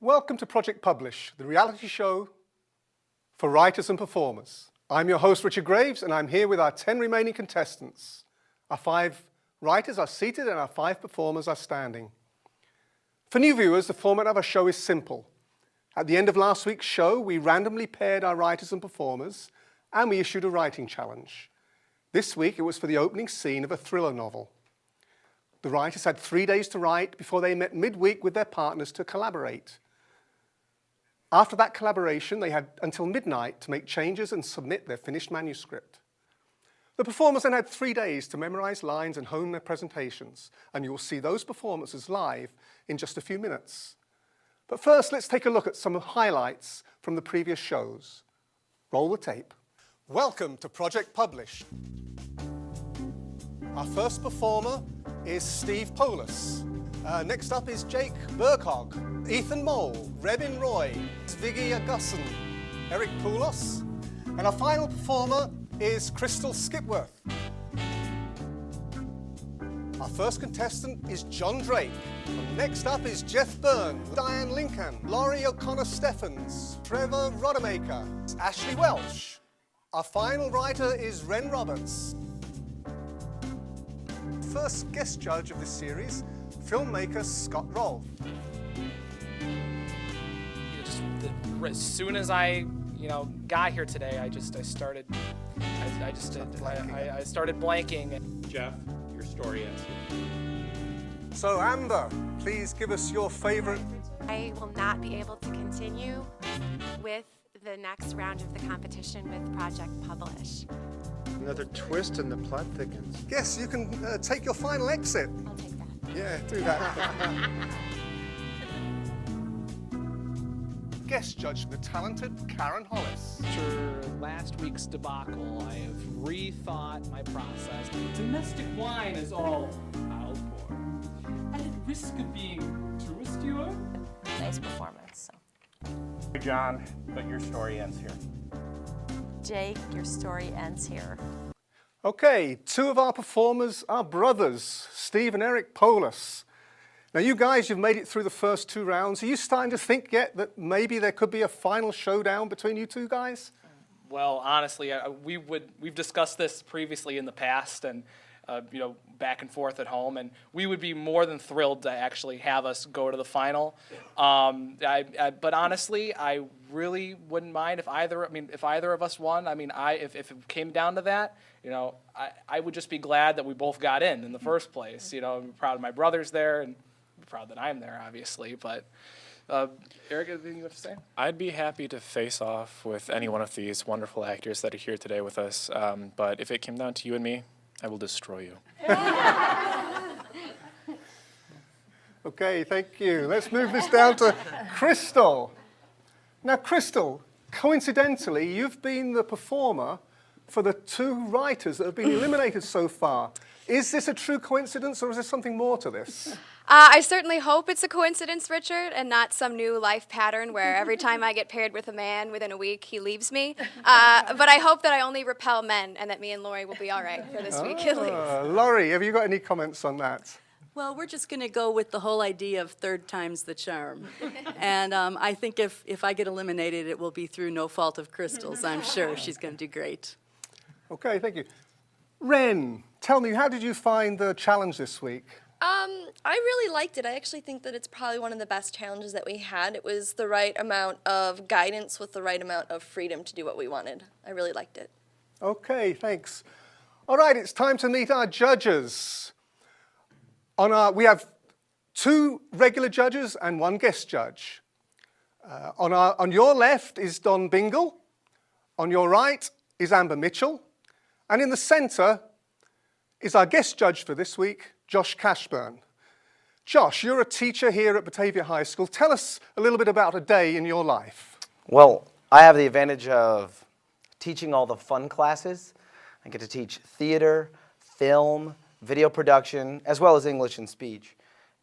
Welcome to Project Publish, the reality show for writers and performers. I'm your host, Richard Graves, and I'm here with our 10 remaining contestants. Our 5 writers are seated and our 5 performers are standing. For new viewers, the format of our show is simple. At the end of last week's show, we randomly paired our writers and performers, and we issued a writing challenge. This week, it was for the opening scene of a thriller novel. The writers had 3 days to write before they met midweek with their partners to collaborate. After that collaboration, they had until midnight to make changes and submit their finished manuscript. The performers then had 3 days to memorize lines and hone their presentations, and you will see those performances live in just a few minutes. But first, let's take a look at some highlights from the previous shows. Roll the tape. Welcome to Project Publish. Our first performer is Steve Polis. Next up is Jake Burkhog, Ethan Mole, Rebin Roy, Zviggy Augustin, Eric Poulos, and our final performer is Crystal Skipworth. Our first contestant is John Drake. And next up is Jeff Byrne, Diane Lincoln, Laurie O'Connor-Stephens, Trevor Rodemaker, Ashley Welsh. Our final writer is Wren Roberts. First guest judge of this series, filmmaker Scott Rolfe. As soon as I, got here today, I started blanking. Jeff, your story ends here. So Amber, please give us your favorite. I will not be able to continue with the next round of the competition with Project Publish. Another twist and the plot thickens. Yes, you can take your final exit. I'll take that. Yeah, do that. Guest judge, the talented Karen Hollis. After last week's debacle, I have rethought my process. Domestic wine is all I'll pour. At risk of being too austere. Nice performance. Hey, John, but your story ends here. Jake, your story ends here. Okay, 2 of our performers are brothers, Steve and Eric Polis. Now you guys, you've made it through the first 2 rounds. Are you starting to think yet that maybe there could be a final showdown between you 2 guys? Well, honestly, we've discussed this previously in the past, and back and forth at home, and we would be more than thrilled to actually have us go to the final. But honestly, I really wouldn't mind if either of us won. If it came down to that, I would just be glad that we both got in the first place. I'm proud of my brothers there, and I'm proud that I'm there, obviously. But Eric, anything you have to say? I'd be happy to face off with any one of these wonderful actors that are here today with us. But if it came down to you and me, I will destroy you. Okay, thank you. Let's move this down to Crystal. Now, Crystal, coincidentally, you've been the performer for the 2 writers that have been eliminated so far. Is this a true coincidence, or is there something more to this? I certainly hope it's a coincidence, Richard, and not some new life pattern where every time I get paired with a man within a week, he leaves me. But I hope that I only repel men and that me and Laurie will be all right for this week at least. Laurie, have you got any comments on that? Well, we're just going to go with the whole idea of third time's the charm. And I think if I get eliminated, it will be through no fault of Crystal's. I'm sure she's going to do great. Okay, thank you. Wren, tell me, how did you find the challenge this week? I really liked it. I actually think that it's probably one of the best challenges that we had. It was the right amount of guidance with the right amount of freedom to do what we wanted. I really liked it. Okay, thanks. All right, it's time to meet our judges. We have 2 regular judges and 1 guest judge. On your left is Don Bingle. On your right is Amber Mitchell. And in the center is our guest judge for this week, Josh Cashburn. Josh, you're a teacher here at Batavia High School. Tell us a little bit about a day in your life. Well, I have the advantage of teaching all the fun classes. I get to teach theater, film, video production, as well as English and speech.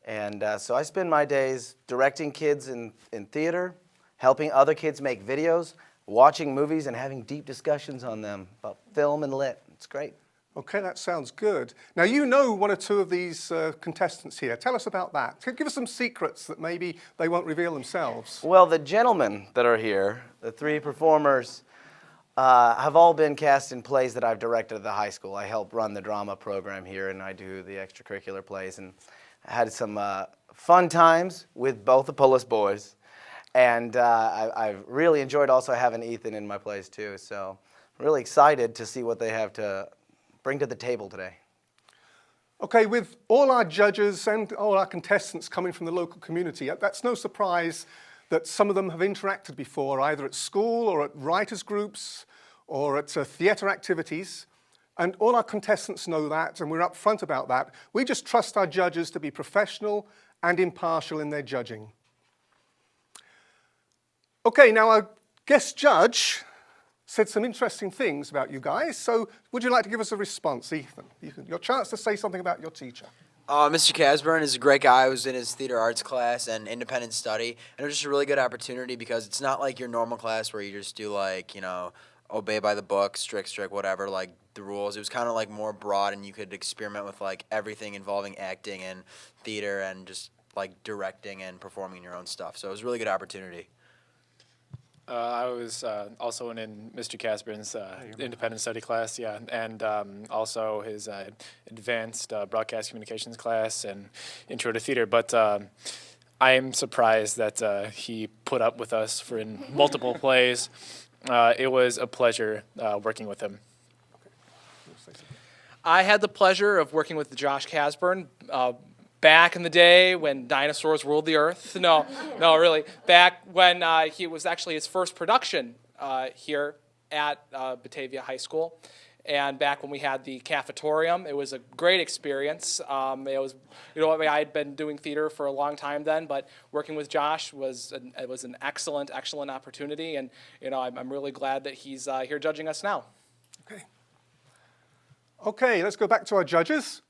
And so I spend my days directing kids in theater, helping other kids make videos, watching movies, and having deep discussions on them about film and lit. It's great. Okay, that sounds good. Now, you know one or two of these contestants here. Tell us about that. Give us some secrets that maybe they won't reveal themselves. Well, the gentlemen that are here, the three performers, have all been cast in plays that I've directed at the high school. I help run the drama program here, and I do the extracurricular plays. And I had some fun times with both the Pullis boys. And I've really enjoyed also having Ethan in my plays, too. So I'm really excited to see what they have to bring to the table today. Okay, with all our judges and all our contestants coming from the local community, that's no surprise that some of them have interacted before, either at school or at writers' groups or at theatre activities. And all our contestants know that, and we're upfront about that. We just trust our judges to be professional and impartial in their judging. Okay, now our guest judge said some interesting things about you guys, so would you like to give us a response, Ethan? Your chance to say something about your teacher. Mr. Casburn is a great guy. I was in his theater arts class and independent study, and it was just a really good opportunity because it's not like your normal class where you just do like, you know, obey by the book, strict, whatever, like the rules. It was kind of like more broad, and you could experiment with like everything involving acting and theater and just like directing and performing your own stuff. So it was a really good opportunity. I was also in Mr. Casburn's independent study class, yeah, and also his advanced broadcast communications class and intro to theater. But I am surprised that he put up with us for in multiple plays. It was a pleasure working with him. I had the pleasure of working with Josh Casburn back in the day when dinosaurs ruled the earth. No, really. Back when he was actually his first production here at Batavia High School. And back when we had the cafetorium, it was a great experience. It was, you know, I had been doing theater for a long time then, but working with Josh was an excellent opportunity. And you know, I'm really glad that he's here judging us now. Okay, let's go back to our judges.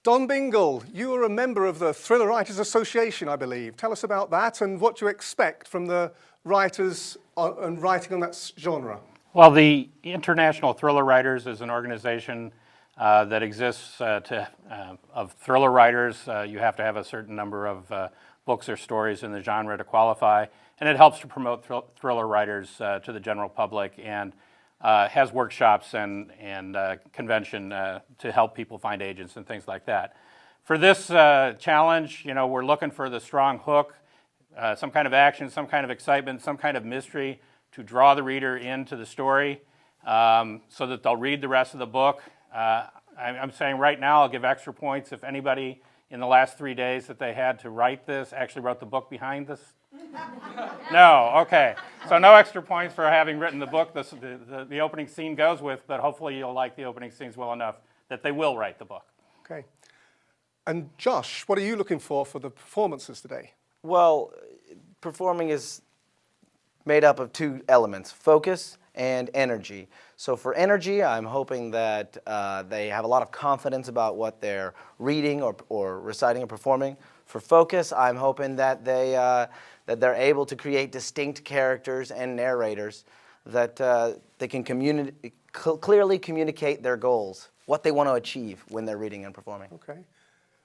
Don Bingle, you are a member of the Thriller Writers Association, I believe. Tell us about that and what you expect from the writers and writing on that genre. Well, the International Thriller Writers is an organization that exists of thriller writers. You have to have a certain number of books or stories in the genre to qualify, and it helps to promote thriller writers to the general public and has workshops and convention to help people find agents and things like that. For this challenge, you know, we're looking for the strong hook, some kind of action, some kind of excitement, some kind of mystery to draw the reader into the story so that they'll read the rest of the book. I'm saying right now I'll give extra points if anybody in the last 3 days that they had to write this actually wrote the book behind this. No, okay. So no extra points for having written the book. The opening scene goes with, but hopefully you'll like the opening scenes well enough that they will write the book. Okay. And Josh, what are you looking for the performances today? Well, performing is made up of two elements, focus and energy. So for energy, I'm hoping that they have a lot of confidence about what they're reading or reciting or performing. For focus, I'm hoping that they're able to create distinct characters and narrators that they can clearly communicate their goals, what they want to achieve when they're reading and performing. Okay.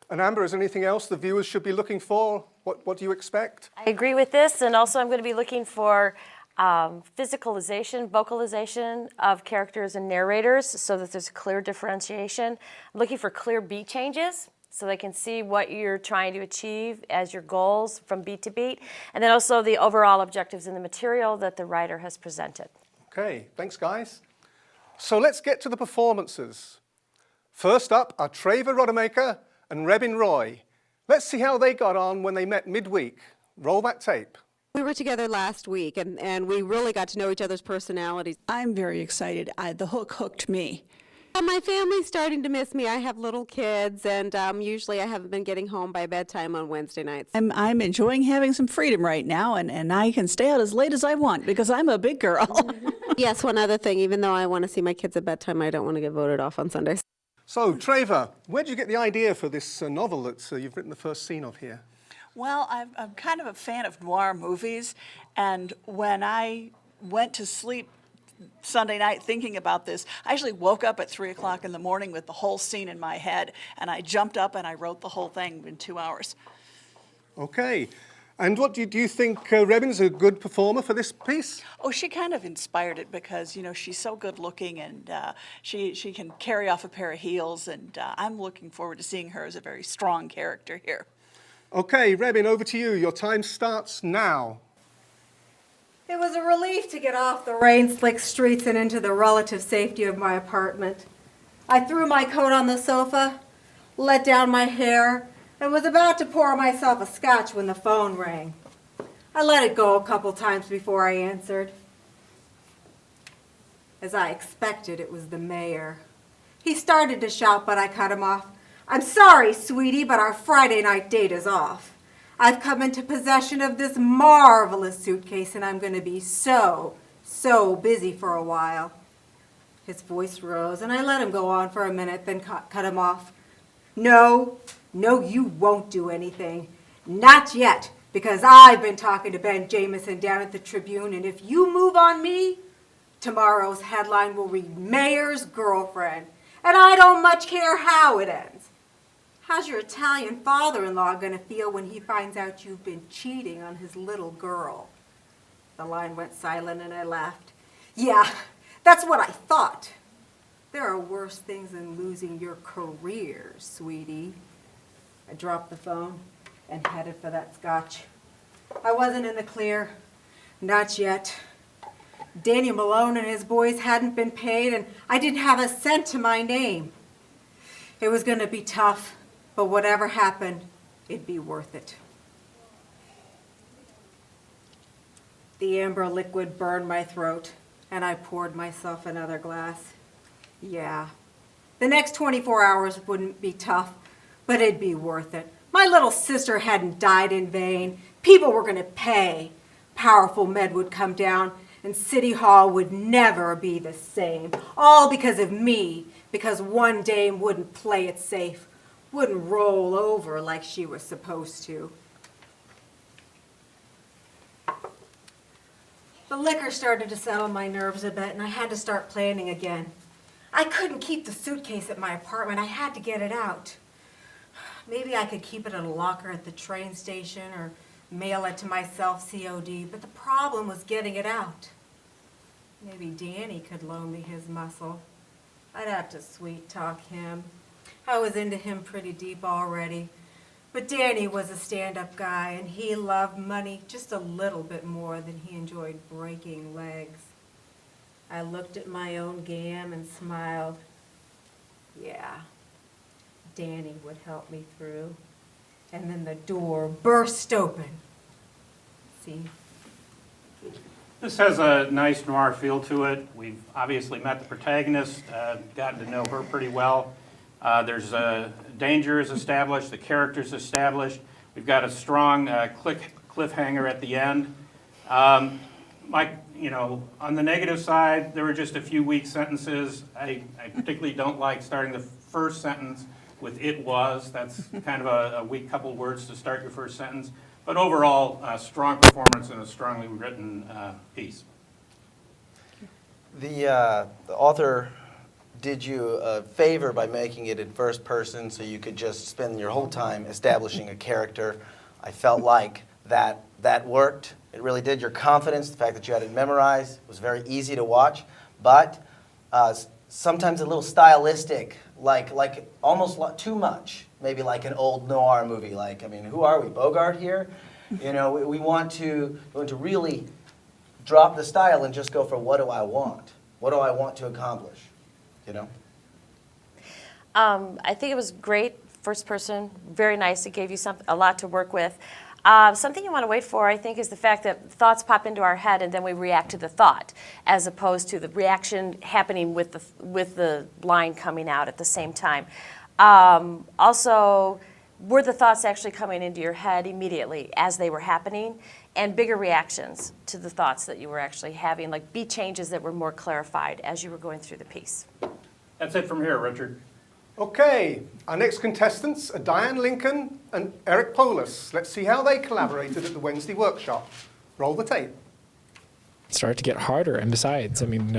And Amber, is there anything else the viewers should be looking for? What do you expect? I agree with this, and also I'm going to be looking for physicalization, vocalization of characters and narrators so that there's a clear differentiation. I'm looking for clear beat changes so they can see what you're trying to achieve as your goals from beat to beat, and then also the overall objectives in the material that the writer has presented. Okay, thanks guys. So let's get to the performances. First up are Treva Rodemaker and Rebin Roy. Let's see how they got on when they met midweek. Roll that tape. We were together last week, and we really got to know each other's personalities. I'm very excited. The hook hooked me. My family's starting to miss me. I have little kids, and usually I haven't been getting home by bedtime on Wednesday nights. I'm enjoying having some freedom right now, and I can stay out as late as I want because I'm a big girl. Yes, one other thing. Even though I want to see my kids at bedtime, I don't want to get voted off on Sundays. So, Trevor, where did you get the idea for this novel that you've written the first scene of here? Well, I'm kind of a fan of noir movies, and when I went to sleep Sunday night thinking about this, I actually woke up at 3 o'clock in the morning with the whole scene in my head, and I jumped up and I wrote the whole thing in 2 hours. Okay. And what do you think Rebin's a good performer for this piece? Oh, she kind of inspired it because, she's so good looking, and she can carry off a pair of heels, and I'm looking forward to seeing her as a very strong character here. Okay, Rebin, over to you. Your time starts now. It was a relief to get off the rain-slicked streets and into the relative safety of my apartment. I threw my coat on the sofa, let down my hair, and was about to pour myself a scotch when the phone rang. I let it go a couple times before I answered. As I expected, it was the mayor. He started to shout, but I cut him off. "I'm sorry, sweetie, but our Friday night date is off. I've come into possession of this marvelous suitcase, and I'm going to be so busy for a while." His voice rose, and I let him go on for a minute, then cut him off. No, you won't do anything. Not yet, because I've been talking to Ben Jameson down at the Tribune, and if you move on me, tomorrow's headline will read Mayor's Girlfriend, and I don't much care how it ends. How's your Italian father-in-law going to feel when he finds out you've been cheating on his little girl? The line went silent and I laughed. Yeah, that's what I thought. There are worse things than losing your career, sweetie. I dropped the phone and headed for that scotch. I wasn't in the clear. Not yet. Danny Malone and his boys hadn't been paid, and I didn't have a cent to my name. It was going to be tough. But whatever happened, it'd be worth it. The amber liquid burned my throat, and I poured myself another glass. Yeah, the next 24 hours wouldn't be tough, but it'd be worth it. My little sister hadn't died in vain. People were going to pay. Powerful men would come down, and City Hall would never be the same. All because of me, because one dame wouldn't play it safe. Wouldn't roll over like she was supposed to. The liquor started to settle my nerves a bit, and I had to start planning again. I couldn't keep the suitcase at my apartment. I had to get it out. Maybe I could keep it in a locker at the train station or mail it to myself COD, but the problem was getting it out. Maybe Danny could loan me his muscle. I'd have to sweet-talk him. I was into him pretty deep already. But Danny was a stand-up guy, and he loved money just a little bit more than he enjoyed breaking legs. I looked at my own gam and smiled. Yeah, Danny would help me through. And then the door burst open. See? This has a nice noir feel to it. We've obviously met the protagonist, gotten to know her pretty well. There's danger is established, the character's established. We've got a strong cliffhanger at the end. On the negative side, there were just a few weak sentences. I particularly don't like starting the first sentence with "it was." That's kind of a weak couple of words to start your first sentence. But overall, a strong performance and a strongly written piece. The author did you a favor by making it in first person so you could just spend your whole time establishing a character. I felt like that worked. It really did. Your confidence, the fact that you had it memorized, was very easy to watch. But sometimes a little stylistic, like almost too much. Maybe like an old noir movie. Who are we, Bogart here? We want to really drop the style and just go for what do I want? What do I want to accomplish? I think it was great, first person, very nice. It gave you a lot to work with. Something you want to wait for, I think, is the fact that thoughts pop into our head and then we react to the thought, as opposed to the reaction happening with the line coming out at the same time. Also, were the thoughts actually coming into your head immediately as they were happening, and bigger reactions to the thoughts that you were actually having, like beat changes that were more clarified as you were going through the piece. That's it from here, Richard. Okay, our next contestants are Diane Lincoln and Eric Polis. Let's see how they collaborated at the Wednesday workshop. Roll the tape. Start to get harder, and besides, I mean,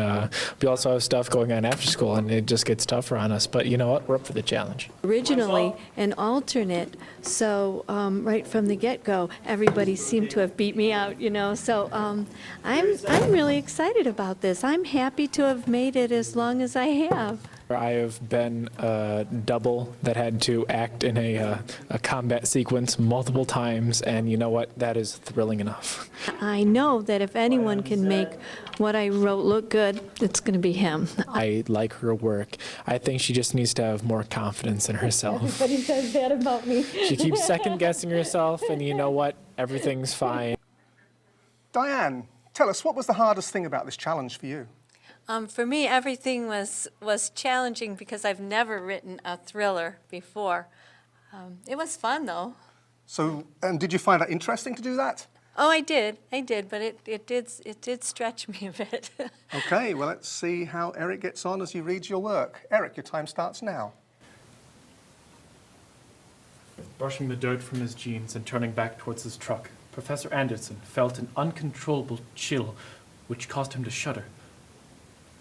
we also have stuff going on after school, and it just gets tougher on us. But you know what? We're up for the challenge. Originally an alternate, so right from the get-go, everybody seemed to have beat me out, you know. So I'm really excited about this. I'm happy to have made it as long as I have. I have been a double that had to act in a combat sequence multiple times, and you know what? That is thrilling enough. I know that if anyone can make what I wrote look good, it's going to be him. I like her work. I think she just needs to have more confidence in herself. Everybody says that about me. She keeps second-guessing herself, and you know what? Everything's fine. Diane, tell us, what was the hardest thing about this challenge for you? For me, everything was challenging because I've never written a thriller before. It was fun, though. So, did you find it interesting to do that? Oh, I did, but it did stretch me a bit. Okay, well, let's see how Eric gets on as he reads your work. Eric, your time starts now. Brushing the dirt from his jeans and turning back towards his truck, Professor Anderson felt an uncontrollable chill which caused him to shudder.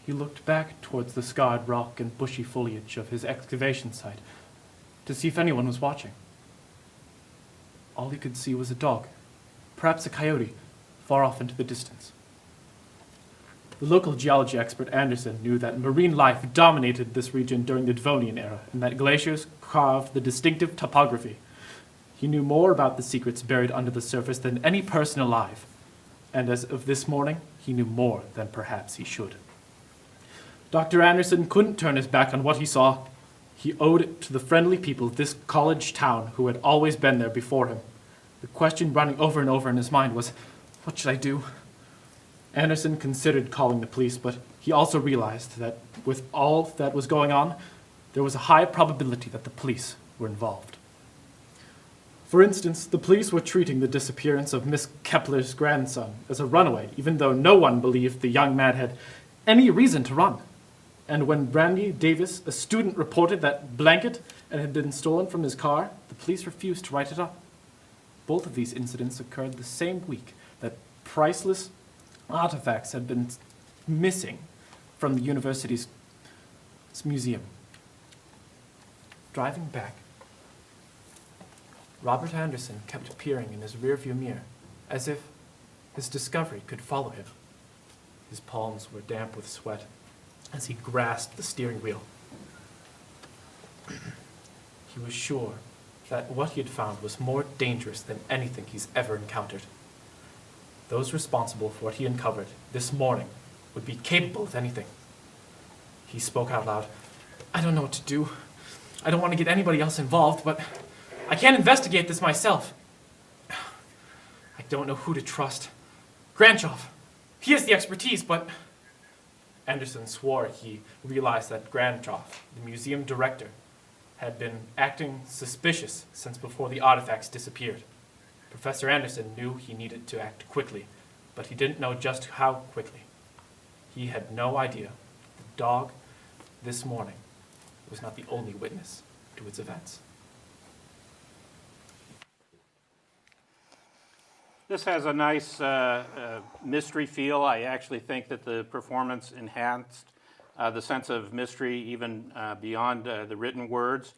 He looked back towards the scarred rock and bushy foliage of his excavation site to see if anyone was watching. All he could see was a dog, perhaps a coyote, far off into the distance. The local geology expert Anderson knew that marine life dominated this region during the Devonian era and that glaciers carved the distinctive topography. He knew more about the secrets buried under the surface than any person alive, and as of this morning, he knew more than perhaps he should. Dr. Anderson couldn't turn his back on what he saw. He owed it to the friendly people of this college town who had always been there before him. The question running over and over in his mind was, what should I do? Anderson considered calling the police, but he also realized that with all that was going on, there was a high probability that the police were involved. For instance, the police were treating the disappearance of Miss Kepler's grandson as a runaway, even though no one believed the young man had any reason to run. And when Brandy Davis, a student, reported that blanket and had been stolen from his car, the police refused to write it up. Both of these incidents occurred the same week that priceless artifacts had been missing from the university's museum. Driving back, Robert Anderson kept peering in his rearview mirror as if his discovery could follow him. His palms were damp with sweat as he grasped the steering wheel. He was sure that what he had found was more dangerous than anything he's ever encountered. Those responsible for what he uncovered this morning would be capable of anything. He spoke out loud. I don't know what to do. I don't want to get anybody else involved, but I can't investigate this myself. I don't know who to trust. Grandchoff. He has the expertise, but... Anderson swore he realized that Grandchoff, the museum director, had been acting suspicious since before the artifacts disappeared. Professor Anderson knew he needed to act quickly, but he didn't know just how quickly. He had no idea the dog this morning was not the only witness to its events. This has a nice mystery feel. I actually think that the performance enhanced the sense of mystery even beyond the written words.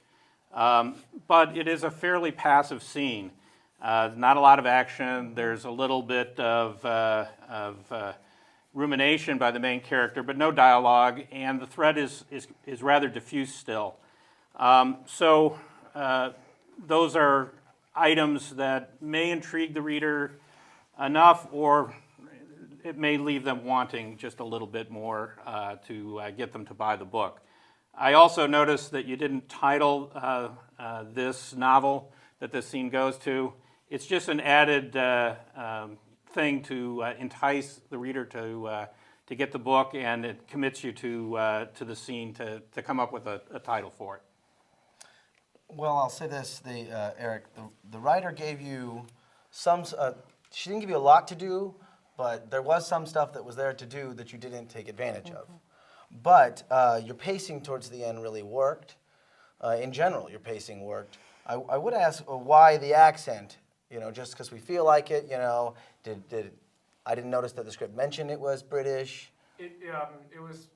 But it is a fairly passive scene. Not a lot of action. There's a little bit of rumination by the main character, but no dialogue, and the thread is rather diffuse still. So those are items that may intrigue the reader enough, or it may leave them wanting just a little bit more to get them to buy the book. I also noticed that you didn't title this novel that this scene goes to, It's just an added thing to entice the reader to get the book, and it commits you to the scene to come up with a title for it. Well, I'll say this, Eric, the writer gave you some, she didn't give you a lot to do, but there was some stuff that was there to do that you didn't take advantage of. But your pacing towards the end really worked. In general, your pacing worked. I would ask why the accent, just because we feel like it, I didn't notice that the script mentioned it was British. It was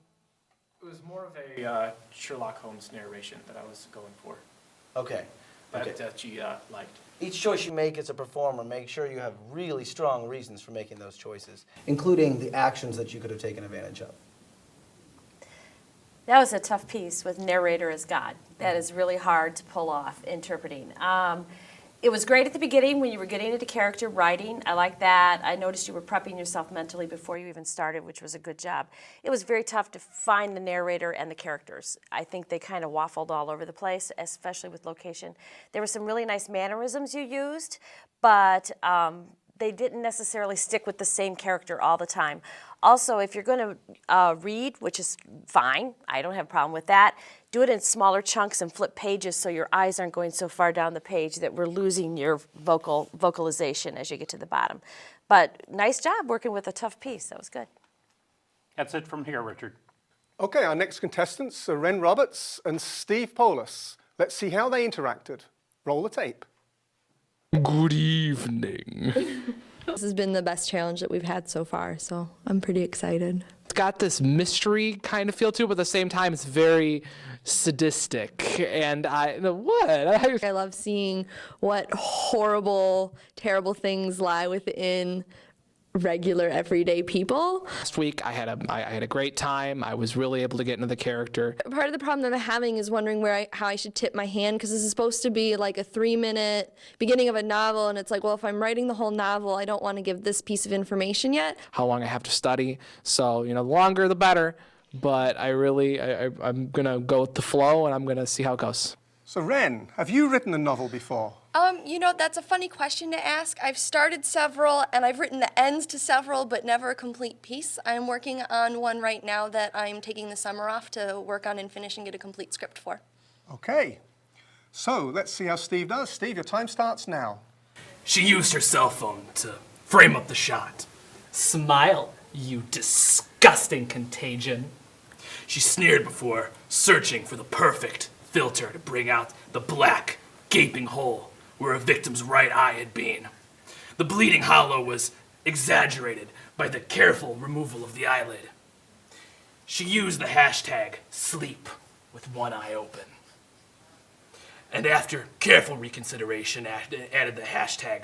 more of a Sherlock Holmes narration that I was going for. Okay. That you liked. Each choice you make as a performer, make sure you have really strong reasons for making those choices, including the actions that you could have taken advantage of. That was a tough piece with narrator as God. That is really hard to pull off interpreting. It was great at the beginning when you were getting into character writing. I like that. I noticed you were prepping yourself mentally before you even started, which was a good job. It was very tough to find the narrator and the characters. I think they kind of waffled all over the place, especially with location. There were some really nice mannerisms you used, but they didn't necessarily stick with the same character all the time. Also, if you're going to read, which is fine, I don't have a problem with that, do it in smaller chunks and flip pages so your eyes aren't going so far down the page that we're losing your vocalization as you get to the bottom. But nice job working with a tough piece. That was good. That's it from here, Richard. Okay, our next contestants are Wren Roberts and Steve Paulus. Let's see how they interacted. Roll the tape. Good evening. This has been the best challenge that we've had so far, so I'm pretty excited. It's got this mystery kind of feel to it, but at the same time, it's very sadistic. And I love seeing what horrible, terrible things lie within regular, everyday people. Last week, I had a great time. I was really able to get into the character. Part of the problem that I'm having is wondering how I should tip my hand, because this is supposed to be like a 3-minute beginning of a novel, and it's like, well, if I'm writing the whole novel, I don't want to give this piece of information yet. How long I have to study. So, the longer the better. But I'm going to go with the flow, and I'm going to see how it goes. So, Wren, have you written a novel before? That's a funny question to ask. I've started several, and I've written the ends to several, but never a complete piece. I'm working on one right now that I'm taking the summer off to work on and finish and get a complete script for. Okay. So, let's see how Steve does. Steve, your time starts now. She used her cell phone to frame up the shot. Smile, you disgusting contagion. She sneered before searching for the perfect filter to bring out the black, gaping hole where a victim's right eye had been. The bleeding hollow was exaggerated by the careful removal of the eyelid. She used the hashtag sleep with one eye open. And after careful reconsideration, added the hashtag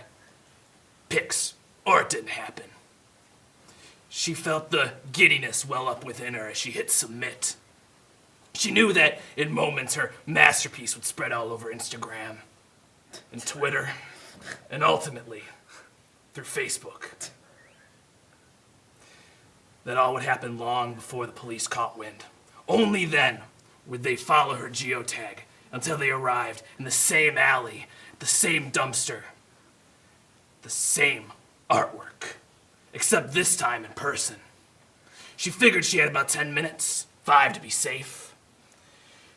pics, or it didn't happen. She felt the giddiness well up within her as she hit submit. She knew that in moments her masterpiece would spread all over Instagram and Twitter and ultimately through Facebook. That all would happen long before the police caught wind. Only then would they follow her geotag until they arrived in the same alley, the same dumpster, the same artwork, except this time in person. She figured she had about 10 minutes, 5 to be safe.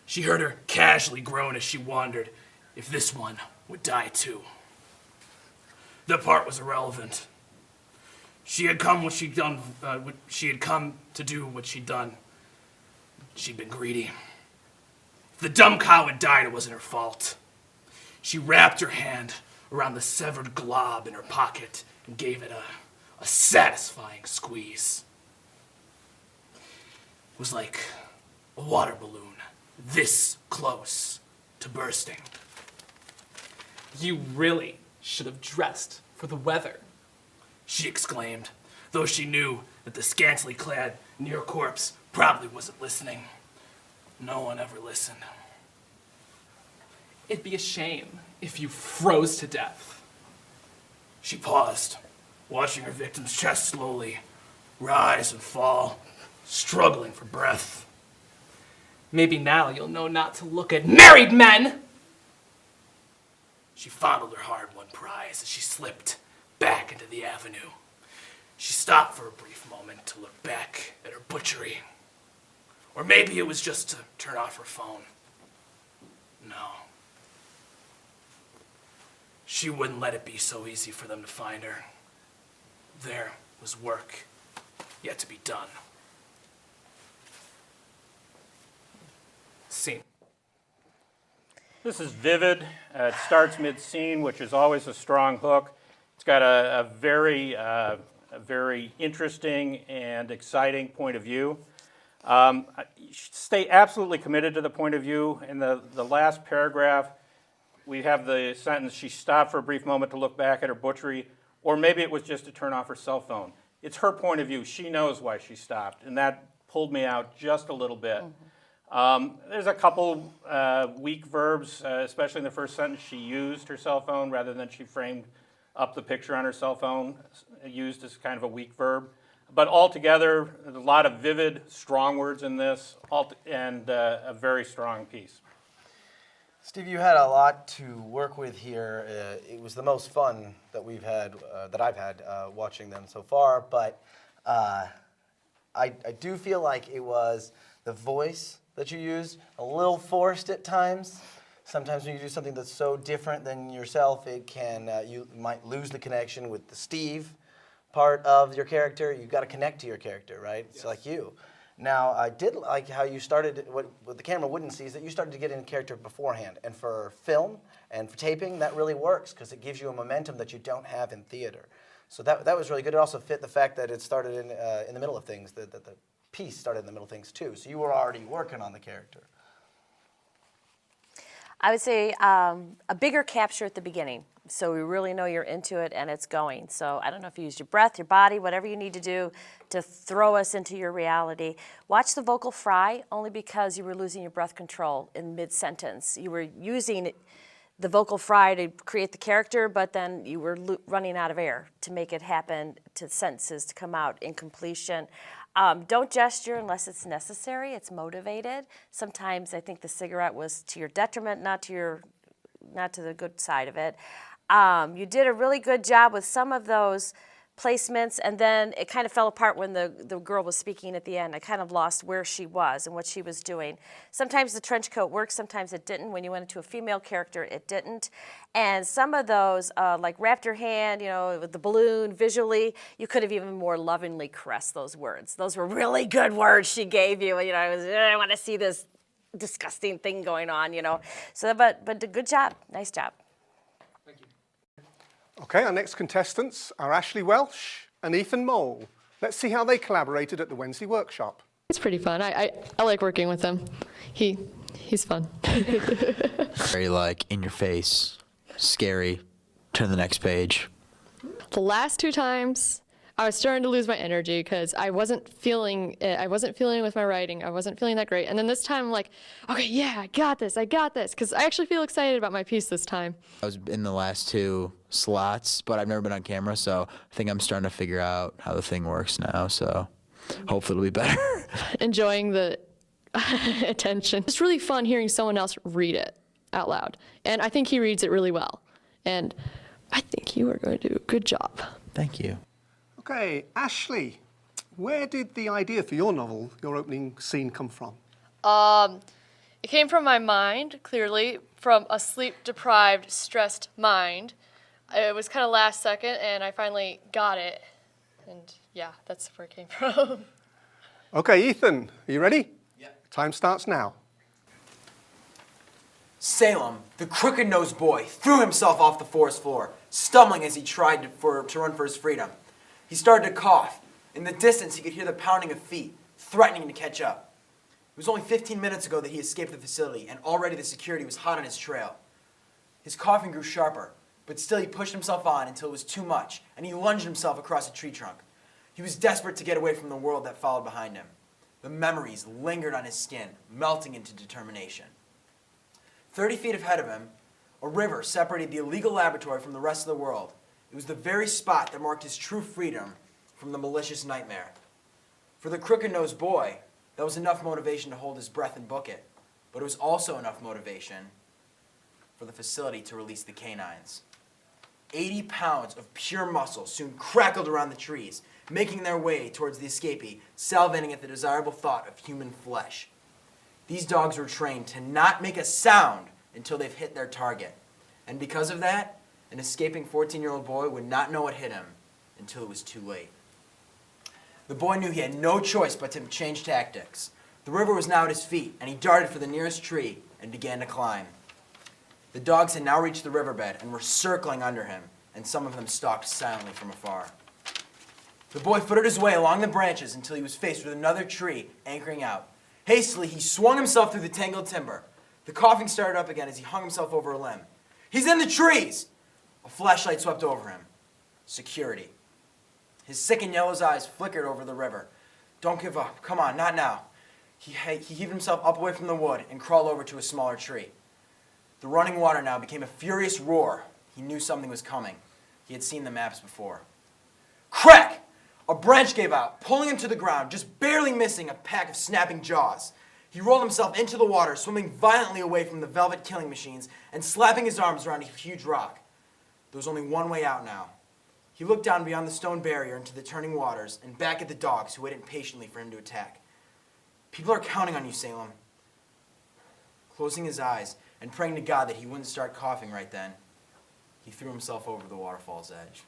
She heard her casually groan as she wondered if this one would die too. That part was irrelevant. She had come to do what she'd done. She'd been greedy. If the dumb cow had died, it wasn't her fault. She wrapped her hand around the severed glob in her pocket and gave it a satisfying squeeze. It was like a water balloon, this close to bursting. You really should have dressed for the weather, she exclaimed, though she knew that the scantily clad near corpse probably wasn't listening. No one ever listened. It'd be a shame if you froze to death. She paused, watching her victim's chest slowly rise and fall, struggling for breath. Maybe now you'll know not to look at married men. She fondled her hard-won prize as she slipped back into the avenue. She stopped for a brief moment to look back at her butchery. Or maybe it was just to turn off her phone. No. She wouldn't let it be so easy for them to find her. There was work yet to be done. Scene. This is vivid. It starts mid-scene, which is always a strong hook. It's got a very interesting and exciting point of view. You should stay absolutely committed to the point of view. In the last paragraph, we have the sentence, she stopped for a brief moment to look back at her butchery, or maybe it was just to turn off her cell phone. It's her point of view. She knows why she stopped, and that pulled me out just a little bit. There's a couple weak verbs, especially in the first sentence. She used her cell phone rather than she framed up the picture on her cell phone, used as kind of a weak verb. But altogether, there's a lot of vivid, strong words in this, and a very strong piece. Steve, you had a lot to work with here. It was the most fun that we've had, that I've had watching them so far. But I do feel like it was the voice that you used a little forced at times. Sometimes when you do something that's so different than yourself, it can you might lose the connection with the Steve part of your character. You've got to connect to your character, right? Yes. It's like you. Now, I did like how you started, what the camera wouldn't see is that you started to get in character beforehand. And for film and for taping, that really works because it gives you a momentum that you don't have in theater. So that was really good. It also fit the fact that it started in the middle of things, that the piece started in the middle of things too. So you were already working on the character. I would say a bigger capture at the beginning, so we really know you're into it and it's going. So I don't know if you used your breath, your body, whatever you need to do to throw us into your reality. Watch the vocal fry only because you were losing your breath control in mid-sentence. You were using the vocal fry to create the character, but then you were running out of air to make it happen, to sentences to come out in completion. Don't gesture unless it's necessary. It's motivated. Sometimes I think the cigarette was to your detriment, not to the good side of it. You did a really good job with some of those placements, and then it kind of fell apart when the girl was speaking at the end. I kind of lost where she was and what she was doing. Sometimes the trench coat worked, sometimes it didn't. When you went into a female character, it didn't. And some of those, like wrapped your hand, you know, with the balloon, visually, you could have even more lovingly caressed those words. Those were really good words she gave you. You know, I want to see this disgusting thing going on, you know. So, but good job, nice job. Okay, our next contestants are Ashley Welsh and Ethan Mole. Let's see how they collaborated at the Wednesday workshop. It's pretty fun. I like working with him. He's fun. Very like in your face, scary. Turn the next page. The last two times, I was starting to lose my energy because I wasn't feeling it. I wasn't feeling it with my writing. I wasn't feeling that great. And then this time, I'm like, okay, yeah, I got this, because I actually feel excited about my piece this time. I was in the last two slots, but I've never been on camera, so I think I'm starting to figure out how the thing works now, so hopefully it'll be better. Enjoying the attention. It's really fun hearing someone else read it out loud. And I think he reads it really well. And I think you are going to do a good job. Thank you. Okay, Ashley, where did the idea for your novel, your opening scene, come from? It came from my mind, clearly, from a sleep-deprived, stressed mind. It was kind of last second, and I finally got it. And yeah, that's where it came from. Okay, Ethan, are you ready? Yeah. Time starts now. Salem, the crooked-nosed boy, threw himself off the forest floor, stumbling as he tried to run for his freedom. He started to cough. In the distance, he could hear the pounding of feet, threatening to catch up. It was only 15 minutes ago that he escaped the facility, and already the security was hot on his trail. His coughing grew sharper, but still he pushed himself on until it was too much, and he lunged himself across a tree trunk. He was desperate to get away from the world that followed behind him. The memories lingered on his skin, melting into determination. 30 feet ahead of him, a river separated the illegal laboratory from the rest of the world. It was the very spot that marked his true freedom from the malicious nightmare. For the crooked-nosed boy, that was enough motivation to hold his breath and book it. But it was also enough motivation for the facility to release the canines. 80 pounds of pure muscle soon crackled around the trees, making their way towards the escapee, salivating at the desirable thought of human flesh. These dogs were trained to not make a sound until they've hit their target. And because of that, an escaping 14-year-old boy would not know what hit him until it was too late. The boy knew he had no choice but to change tactics. The river was now at his feet, and he darted for the nearest tree and began to climb. The dogs had now reached the riverbed and were circling under him, and some of them stalked silently from afar. The boy footed his way along the branches until he was faced with another tree anchoring out. Hastily, he swung himself through the tangled timber. The coughing started up again as he hung himself over a limb. "He's in the trees!" A flashlight swept over him. Security. His sickened yellow eyes flickered over the river. "Don't give up. Come on, not now." He heaved himself up away from the wood and crawled over to a smaller tree. The running water now became a furious roar. He knew something was coming. He had seen the maps before. Crack! A branch gave out, pulling him to the ground, just barely missing a pack of snapping jaws. He rolled himself into the water, swimming violently away from the velvet killing machines and slapping his arms around a huge rock. There was only one way out now. He looked down beyond the stone barrier into the turning waters and back at the dogs who waited patiently for him to attack. "People are counting on you, Salem." Closing his eyes and praying to God that he wouldn't start coughing right then, he threw himself over the waterfall's edge.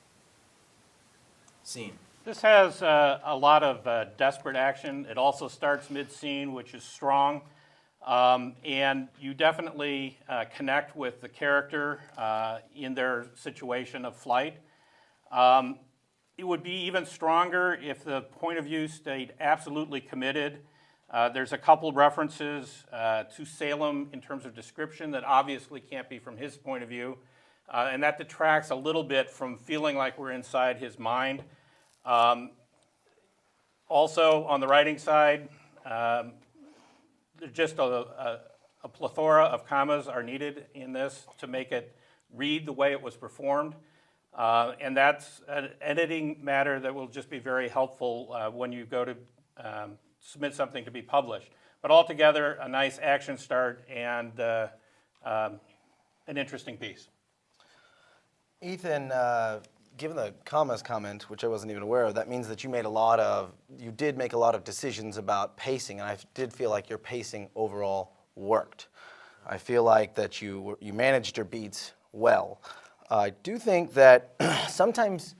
Scene. This has a lot of desperate action. It also starts mid-scene, which is strong. And you definitely connect with the character in their situation of flight. It would be even stronger if the point of view stayed absolutely committed. There's a couple references to Salem in terms of description that obviously can't be from his point of view. And that detracts a little bit from feeling like we're inside his mind. Also, on the writing side, just a plethora of commas are needed in this to make it read the way it was performed. And that's an editing matter that will just be very helpful when you go to submit something to be published. But altogether, a nice action start and an interesting piece. Ethan, given the commas comment, which I wasn't even aware of, that means that you did make a lot of decisions about pacing, and I did feel like your pacing overall worked. I feel like that you managed your beats well. I do think that sometimes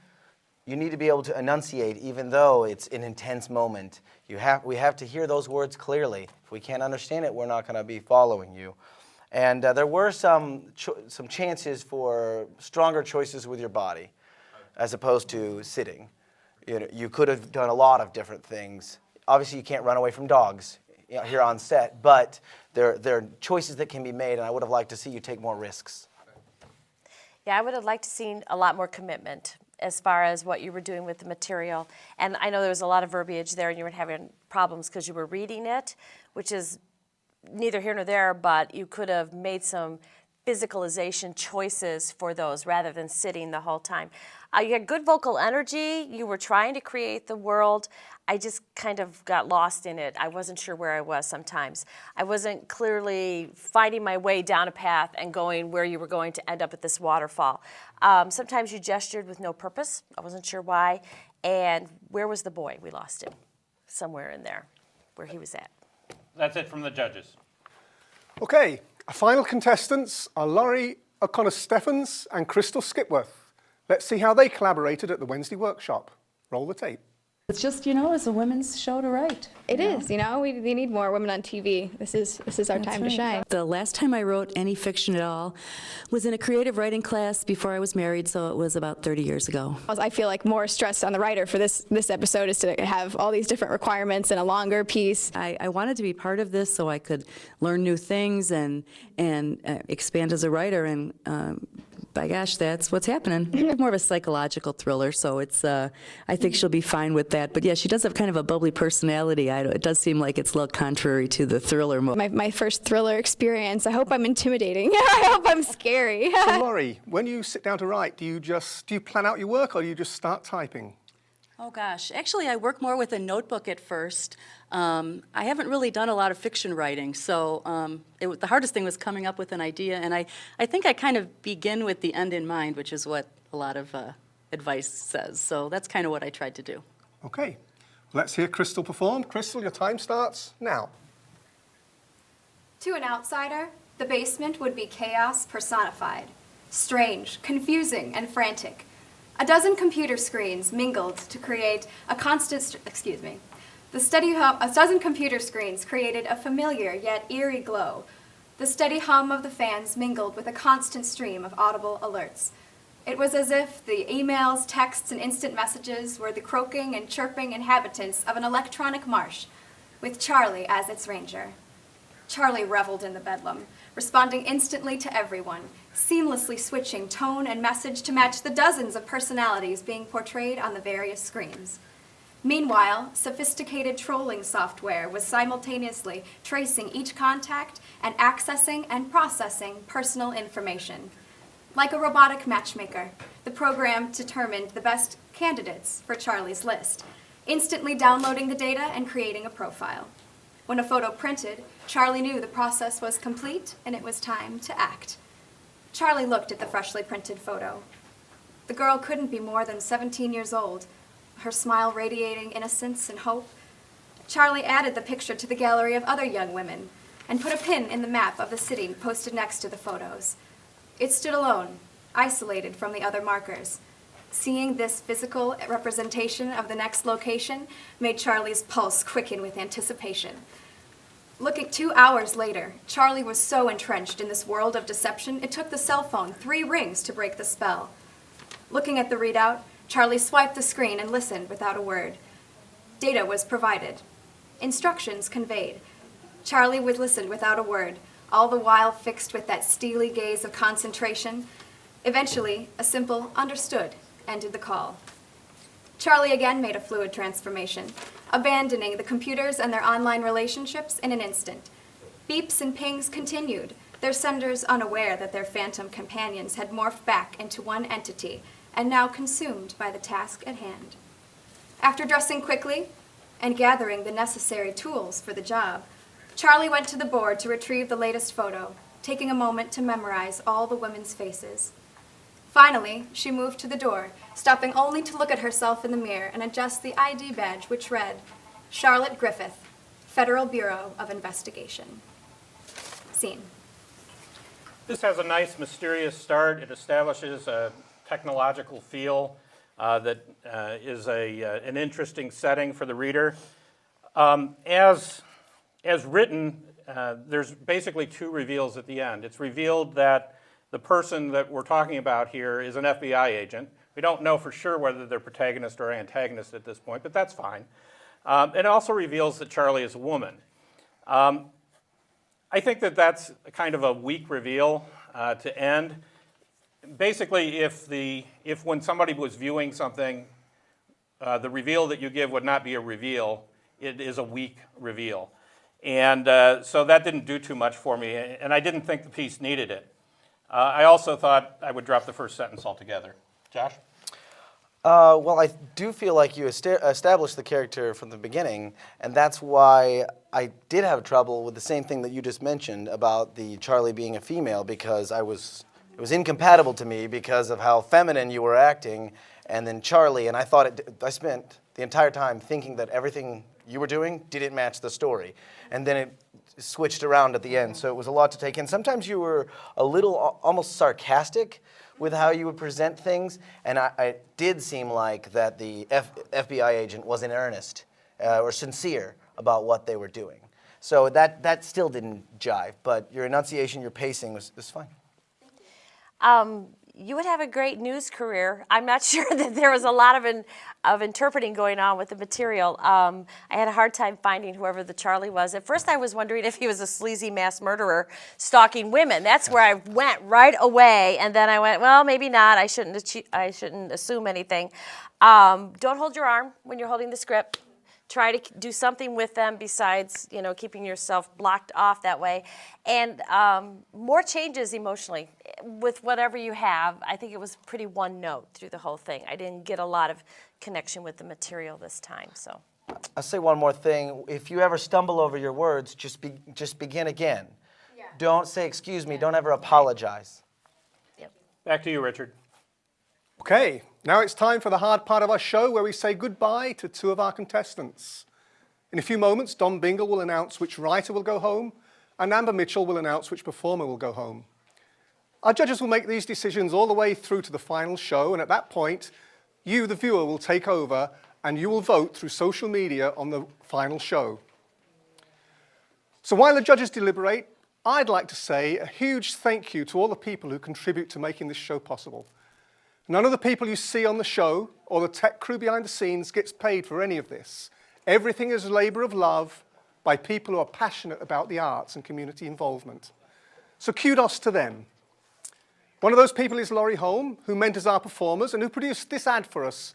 you need to be able to enunciate, even though it's an intense moment. We have to hear those words clearly. If we can't understand it, we're not going to be following you. And there were some chances for stronger choices with your body, as opposed to sitting. You could have done a lot of different things. Obviously, you can't run away from dogs here on set, but there are choices that can be made, and I would have liked to see you take more risks. Yeah, I would have liked to see a lot more commitment as far as what you were doing with the material. And I know there was a lot of verbiage there and you were having problems because you were reading it, which is neither here nor there, but you could have made some physicalization choices for those rather than sitting the whole time. You had good vocal energy. You were trying to create the world. I just kind of got lost in it. I wasn't sure where I was sometimes. I wasn't clearly finding my way down a path and going where you were going to end up at this waterfall. Sometimes you gestured with no purpose. I wasn't sure why. And where was the boy? We lost him somewhere in there where he was at. That's it from the judges. Okay, our final contestants are Laurie O'Connor-Steffens and Crystal Skipworth. Let's see how they collaborated at the Wednesday workshop. Roll the tape. It's just, it's a women's show to write. It is, we need more women on TV. This is our time to shine. The last time I wrote any fiction at all was in a creative writing class before I was married, so it was about 30 years ago. I feel like more stress on the writer for this episode is to have all these different requirements and a longer piece. I wanted to be part of this so I could learn new things and expand as a writer, and by gosh, that's what's happening. More of a psychological thriller, so it's. I think she'll be fine with that. But yeah, she does have kind of a bubbly personality. It does seem like it's a little contrary to the thriller mode. My first thriller experience. I hope I'm intimidating. I hope I'm scary. So Laurie, when you sit down to write, do you plan out your work or do you just start typing? Oh gosh, actually I work more with a notebook at first. I haven't really done a lot of fiction writing, so the hardest thing was coming up with an idea, and I think I kind of begin with the end in mind, which is what a lot of advice says. So that's kind of what I tried to do. Okay, let's hear Crystal perform. Crystal, your time starts now. To an outsider, the basement would be chaos personified. Strange, confusing, and frantic. A dozen computer screens mingled to create a constant, a dozen computer screens created a familiar yet eerie glow. The steady hum of the fans mingled with a constant stream of audible alerts. It was as if the emails, texts, and instant messages were the croaking and chirping inhabitants of an electronic marsh, with Charlie as its ranger. Charlie reveled in the bedlam, responding instantly to everyone, seamlessly switching tone and message to match the dozens of personalities being portrayed on the various screens. Meanwhile, sophisticated trolling software was simultaneously tracing each contact and accessing and processing personal information. Like a robotic matchmaker, the program determined the best candidates for Charlie's list, instantly downloading the data and creating a profile. When a photo printed, Charlie knew the process was complete and it was time to act. Charlie looked at the freshly printed photo. The girl couldn't be more than 17 years old, her smile radiating innocence and hope. Charlie added the picture to the gallery of other young women and put a pin in the map of the city posted next to the photos. It stood alone, isolated from the other markers. Seeing this physical representation of the next location made Charlie's pulse quicken with anticipation. Looking 2 hours later, Charlie was so entrenched in this world of deception, it took the cell phone 3 rings to break the spell. Looking at the readout, Charlie swiped the screen and listened without a word. Data was provided. Instructions conveyed. Charlie would listen without a word, all the while fixed with that steely gaze of concentration. Eventually, a simple "understood" ended the call. Charlie again made a fluid transformation, abandoning the computers and their online relationships in an instant. Beeps and pings continued, their senders unaware that their phantom companions had morphed back into one entity and now consumed by the task at hand. After dressing quickly and gathering the necessary tools for the job, Charlie went to the board to retrieve the latest photo, taking a moment to memorize all the women's faces. Finally, she moved to the door, stopping only to look at herself in the mirror and adjust the ID badge, which read, Charlotte Griffith, Federal Bureau of Investigation. Scene. This has a nice mysterious start. It establishes a technological feel that is an interesting setting for the reader. As written, there's basically 2 reveals at the end. It's revealed that the person that we're talking about here is an FBI agent. We don't know for sure whether they're protagonist or antagonist at this point, but that's fine. It also reveals that Charlie is a woman. I think that that's kind of a weak reveal to end. Basically, if when somebody was viewing something, the reveal that you give would not be a reveal, it is a weak reveal. And so that didn't do too much for me, and I didn't think the piece needed it. I also thought I would drop the first sentence altogether. Josh? Well, I do feel like you established the character from the beginning, and that's why I did have trouble with the same thing that you just mentioned about the Charlie being a female, because it was incompatible to me because of how feminine you were acting, and then Charlie, and I spent the entire time thinking that everything you were doing didn't match the story, and then it switched around at the end, so it was a lot to take in. Sometimes you were a little almost sarcastic with how you would present things, and it did seem like that the FBI agent was in earnest or sincere about what they were doing. So that still didn't jive, but your enunciation, your pacing was fine. You would have a great news career. I'm not sure that there was a lot of interpreting going on with the material. I had a hard time finding whoever the Charlie was. At first I was wondering if he was a sleazy mass murderer stalking women. That's where I went right away, and then I went, well, maybe not. I shouldn't assume anything. Don't hold your arm when you're holding the script. try to do something with them besides, you know, keeping yourself blocked off that way. And more changes emotionally with whatever you have. I think it was pretty one note through the whole thing. I didn't get a lot of connection with the material this time, so. I'll say one more thing. If you ever stumble over your words, just begin again. Yeah. Don't say, excuse me, don't ever apologize. Yep. Back to you, Richard. Okay, now it's time for the hard part of our show where we say goodbye to two of our contestants. In a few moments, Don Bingle will announce which writer will go home, and Amber Mitchell will announce which performer will go home. Our judges will make these decisions all the way through to the final show, and at that point, you, the viewer, will take over, and you will vote through social media on the final show. So while the judges deliberate, I'd like to say a huge thank you to all the people who contribute to making this show possible. None of the people you see on the show or the tech crew behind the scenes gets paid for any of this. Everything is a labor of love by people who are passionate about the arts and community involvement. So kudos to them. One of those people is Laurie Holm, who mentors our performers and who produced this ad for us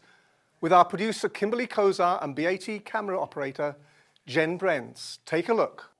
with our producer Kimberly Kozar and BAT camera operator Jen Brents. Take a look.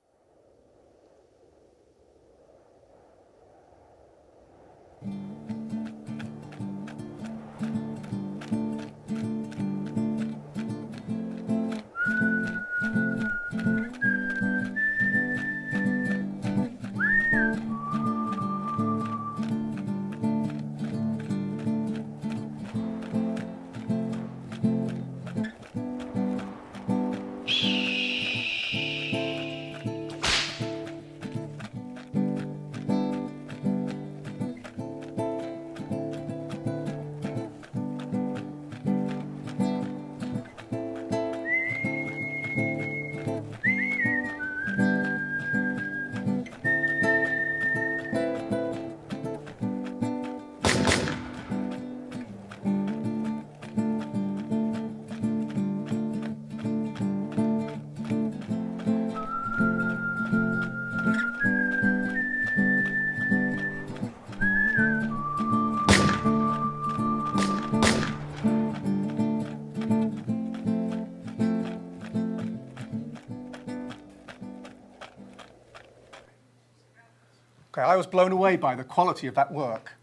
Okay, I was blown away by the quality of that work.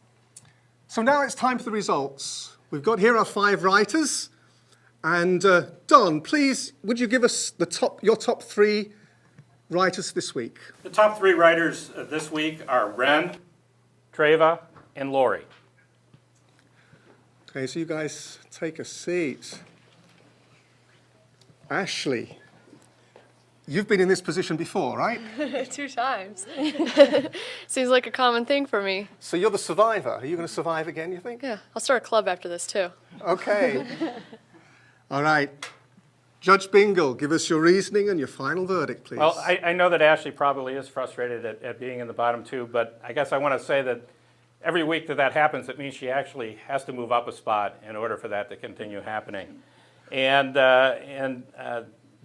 So now it's time for the results. We've got here our 5 writers. And Don, please, would you give us your top 3 writers this week? The top 3 writers this week are Wren, Treva, and Laurie. Okay, so you guys take a seat. Ashley, you've been in this position before, right? 2 times. Seems like a common thing for me. So you're the survivor. Are you going to survive again, you think? Yeah, I'll start a club after this too. Okay. All right. Judge Bingle, give us your reasoning and your final verdict, please. Well, I know that Ashley probably is frustrated at being in the bottom 2, but I guess I want to say that every week that happens, it means she actually has to move up a spot in order for that to continue happening. And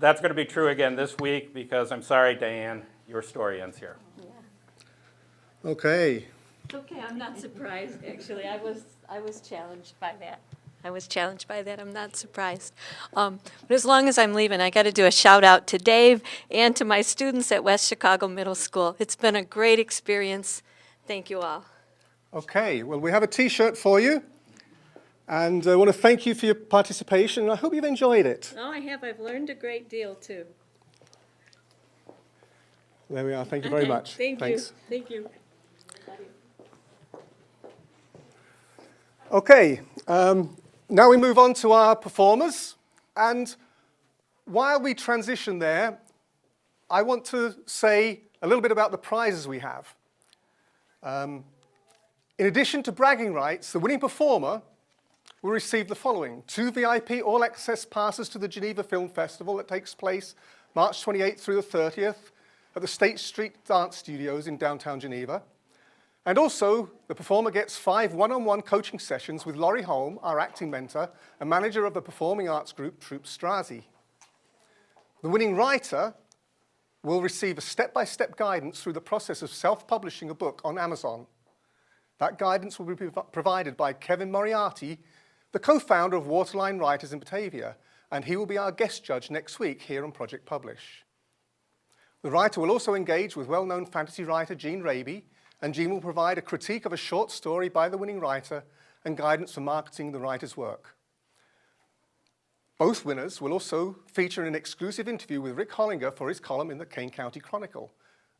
that's going to be true again this week because I'm sorry, Diane, your story ends here. Yeah. Okay. Okay, I'm not surprised, actually. I was challenged by that. I'm not surprised. But as long as I'm leaving, I got to do a shout out to Dave and to my students at West Chicago Middle School. It's been a great experience. Thank you all. Okay, well, we have a T-shirt for you. And I want to thank you for your participation. I hope you've enjoyed it. Oh, I have. I've learned a great deal, too. There we are. Thank you very much. Thanks. Thank you. Okay, now we move on to our performers. And while we transition there, I want to say a little bit about the prizes we have. In addition to bragging rights, the winning performer will receive the following: 2 VIP all-access passes to the Geneva Film Festival that takes place March 28th through the 30th at the State Street Dance Studios in downtown Geneva. And also, the performer gets 5 one-on-one coaching sessions with Laurie Holm, our acting mentor, and manager of the performing arts group, Troupe Strasi. The winning writer will receive a step-by-step guidance through the process of self-publishing a book on Amazon. That guidance will be provided by Kevin Moriarty, the co-founder of Waterline Writers in Batavia, and he will be our guest judge next week here on Project Publish. The writer will also engage with well-known fantasy writer Gene Raby, and Gene will provide a critique of a short story by the winning writer and guidance for marketing the writer's work. Both winners will also feature an exclusive interview with Rick Hollinger for his column in the Kane County Chronicle,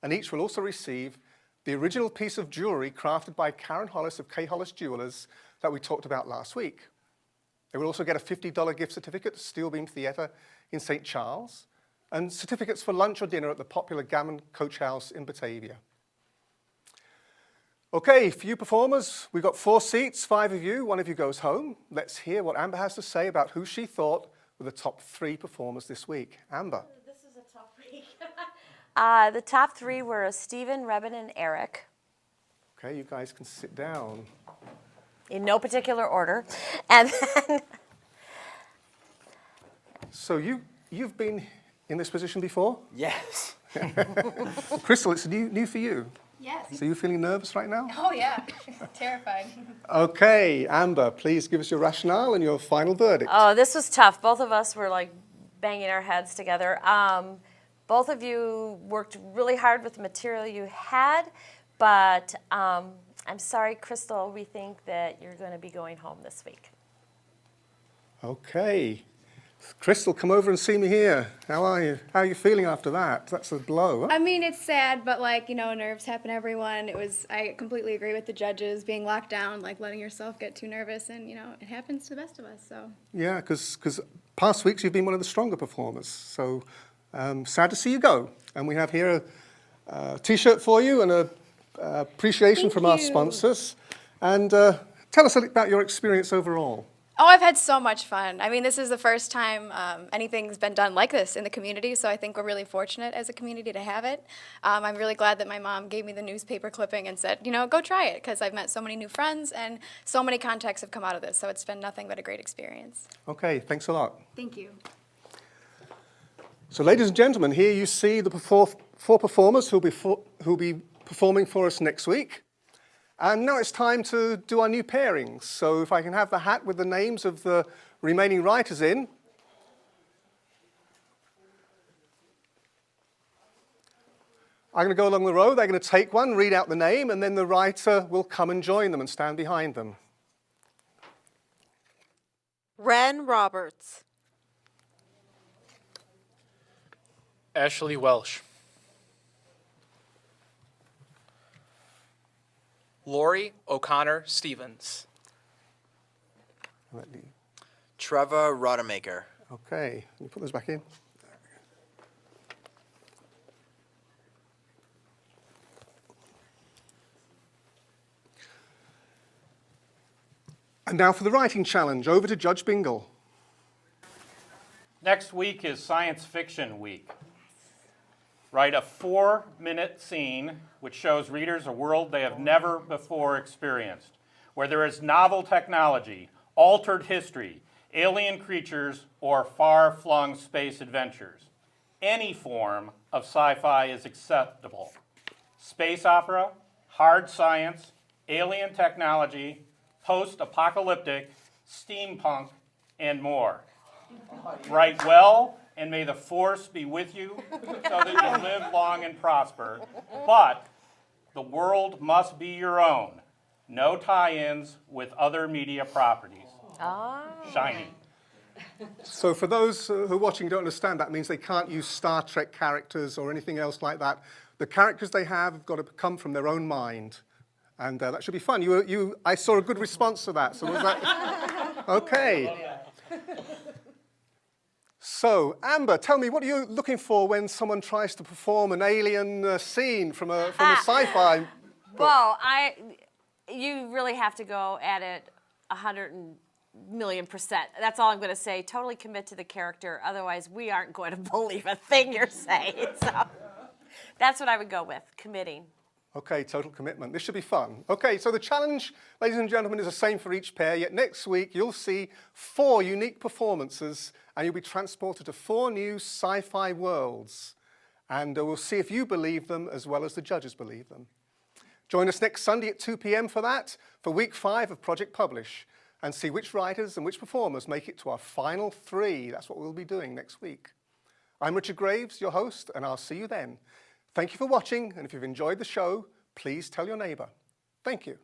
and each will also receive the original piece of jewelry crafted by Karen Hollis of K. Hollis Jewelers that we talked about last week. They will also get a $50 gift certificate to Steel Beam Theatre in St. Charles, and certificates for lunch or dinner at the popular Gammon Coach House in Batavia. Okay, for you performers, we've got 4 seats, 5 of you, 1 of you goes home. Let's hear what Amber has to say about who she thought were the top 3 performers this week. Amber. This is a tough week. The top 3 were Stephen, Rebin, and Eric. Okay, you guys can sit down. In no particular order. And then... So you've been in this position before? Yes. Crystal, it's new for you. Yes. So you feeling nervous right now? Oh, yeah. Terrified. Okay, Amber, please give us your rationale and your final verdict. Oh, this was tough. Both of us were like banging our heads together. Both of you worked really hard with the material you had, but I'm sorry, Crystal, we think that you're going to be going home this week. Okay. Crystal, come over and see me here. How are you? How are you feeling after that? That's a blow. Huh? I mean, it's sad, but like, you know, nerves happen to everyone. I completely agree with the judges being locked down, like letting yourself get too nervous, and, you know, it happens to the best of us, so. Yeah, because past weeks you've been one of the stronger performers. So sad to see you go. And we have here a T-shirt for you and a appreciation from our sponsors. And tell us a little about your experience overall. Oh, I've had so much fun. I mean, this is the first time anything's been done like this in the community, so I think we're really fortunate as a community to have it. I'm really glad that my mom gave me the newspaper clipping and said, you know, go try it, because I've met so many new friends and so many contacts have come out of this, so it's been nothing but a great experience. Okay, thanks a lot. Thank you. So ladies and gentlemen, here you see the 4 performers who'll be performing for us next week. And now it's time to do our new pairings. So if I can have the hat with the names of the remaining writers in. I'm going to go along the row. They're going to take one, read out the name, and then the writer will come and join them and stand behind them. Wren Roberts. Ashley Welsh. Lori O'Connor Stevens. Trevor Rodemaker. Okay, can you put those back in? And now for the writing challenge. Over to Judge Bingle. Next week is Science Fiction Week. Write a 4-minute scene which shows readers a world they have never before experienced, where there is novel technology, altered history, alien creatures, or far-flung space adventures. Any form of sci-fi is acceptable. Space opera, hard science, alien technology, post-apocalyptic, steampunk, and more. Write well, and may the force be with you so that you live long and prosper. But the world must be your own. No tie-ins with other media properties. Oh. Shiny. So for those who are watching don't understand, that means they can't use Star Trek characters or anything else like that. The characters they have got to come from their own mind. And that should be fun. I saw a good response to that. So was that... Okay. So, Amber, tell me, what are you looking for when someone tries to perform an alien scene from a sci-fi book? Well, you really have to go at it 100,000,000%. That's all I'm going to say. Totally commit to the character. Otherwise, we aren't going to believe a thing you're saying. So that's what I would go with, committing. Okay, total commitment. This should be fun. Okay, so the challenge, ladies and gentlemen, is the same for each pair, yet next week you'll see 4 unique performances and you'll be transported to 4 new sci-fi worlds. And we'll see if you believe them as well as the judges believe them. Join us next Sunday at 2 p.m. for that, for week 5 of Project Publish. and see which writers and which performers make it to our final 3. That's what we'll be doing next week. I'm Richard Graves, your host, and I'll see you then. Thank you for watching, and if you've enjoyed the show, please tell your neighbor. Thank you.